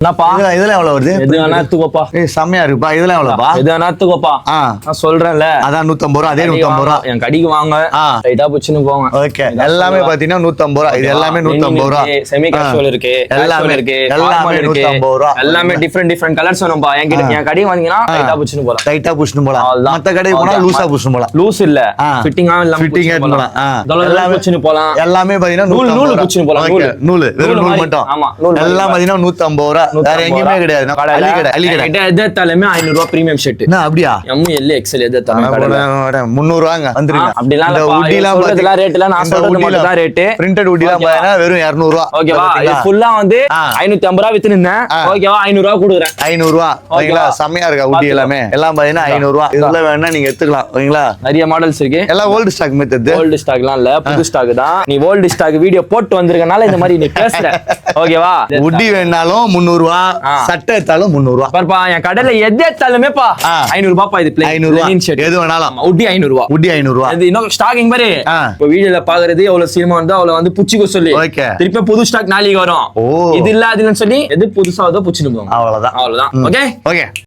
என்னப்பா இதெல்லாம் எவ்வளவு வருது? எது வேணா எடுத்துக்கோப்பா. செம்மையா இருக்குப்பா. இதெல்லாம் எவ்வளவுப்பா? எது வேணா எடுத்துக்கோப்பா. நான் சொல்றேன்ல, அதான் 150 ரூபா. அதே 150 ரூபா என் கடிக்கு வாங்க, ரைட்டா புச்சுன்னு போங்க. ஓகே, எல்லாமே பாத்தீங்கன்னா 150 ரூபா. இது எல்லாமே 150 ரூபா. செமி கேஷுவல் இருக்கு, எல்லாமே இருக்கு, எல்லாமே 150 ரூபா. எல்லாமே டிஃபரெண்ட் கலர்ஸ் வேணும்பா. என் கடி வாங்கினா ரைட்டா புச்சுன்னு போலாம். டைட்டா புஷ்னு போலாம். மத்த கடைக்கு போனா லூசா புஷ்னு போலாம். லூஸ் இல்ல, ஃபிட்டிங்கா இல்லாம ஃபிட்டிங்கா போலாம். எல்லாமே புச்சுன்னு போலாம். எல்லாமே பாத்தீங்கன்னா நூல் புச்சுன்னு போலாம். நூல் வெறும் நூல் மட்டும். ஆமா, எல்லாம் பாத்தீங்கன்னா 150 ரூபா. வேற எங்கயுமே கிடையாது. எதாத்தாலுமே 500 ரூபா பிரீமியம் ஷர்ட். என்ன அப்படியா? எம்எல் எக்ஸ்எல் எதாத்தாலுமே 300 ரூபாங்க வந்துருங்க. அப்படிலாம் இல்ல, உட்டிலாம் சொல்றதுல ரேட்ல நான் சொல்றது மட்டும் தான் ரேட். பிரிண்டட் உட்டிலாம் பாத்தீங்கன்னா வெறும் 200 ரூபா. ஓகேவா? இது ஃபுல்லா வந்து 550 ரூபா வித்துனேன். ஓகேவா? 500 ரூபா கொடுக்குறேன். 500 ரூபா. ஓகேங்களா? செமையா இருக்கா உட்டி எல்லாமே. எல்லாம் பாத்தீங்கன்னா 500 ரூபா. இதெல்லாம் வேணா நீங்க எடுத்துக்கலாம். ஓகேங்களா? நிறைய மாடல்ஸ் இருக்கு. எல்லாம் ஓல்ட் ஸ்டாக் மெத்தட். ஓல்ட் ஸ்டாக்லாம் இல்ல, புது ஸ்டாக் தான். நீ ஓல்ட் ஸ்டாக் வீடியோ போட்டு வந்திருக்கனால இந்த மாதிரி நீ பேசுற. ஓகேவா? உட்டி வேணாலும் 300 ரூபா, சட்டை எடுத்தாலும் 300 ரூபா. பாருப்பா, என் கடையில எது எடுத்தாலுமேப்பா 500 ரூபாய்ப்பா. இது 500 ரூபா. எது வேணாலும் உட்டி 500 ரூபா. உட்டி 500 ரூபா. இது இன்னும் ஸ்டாக்கிங் பாரு. இப்ப வீடியோல பாக்குறது எவ்வளவு சீமா இருந்தா அவ்வளவு வந்து புச்சிக்கோ சொல்லி திருப்பி புது ஸ்டாக் நாளைக்கு வரும். இது இல்ல அதுன்னு சொல்லி எது புதுசா வருதோ புச்சிட்டு போங்க. அவ்வளவுதான். ஓகே.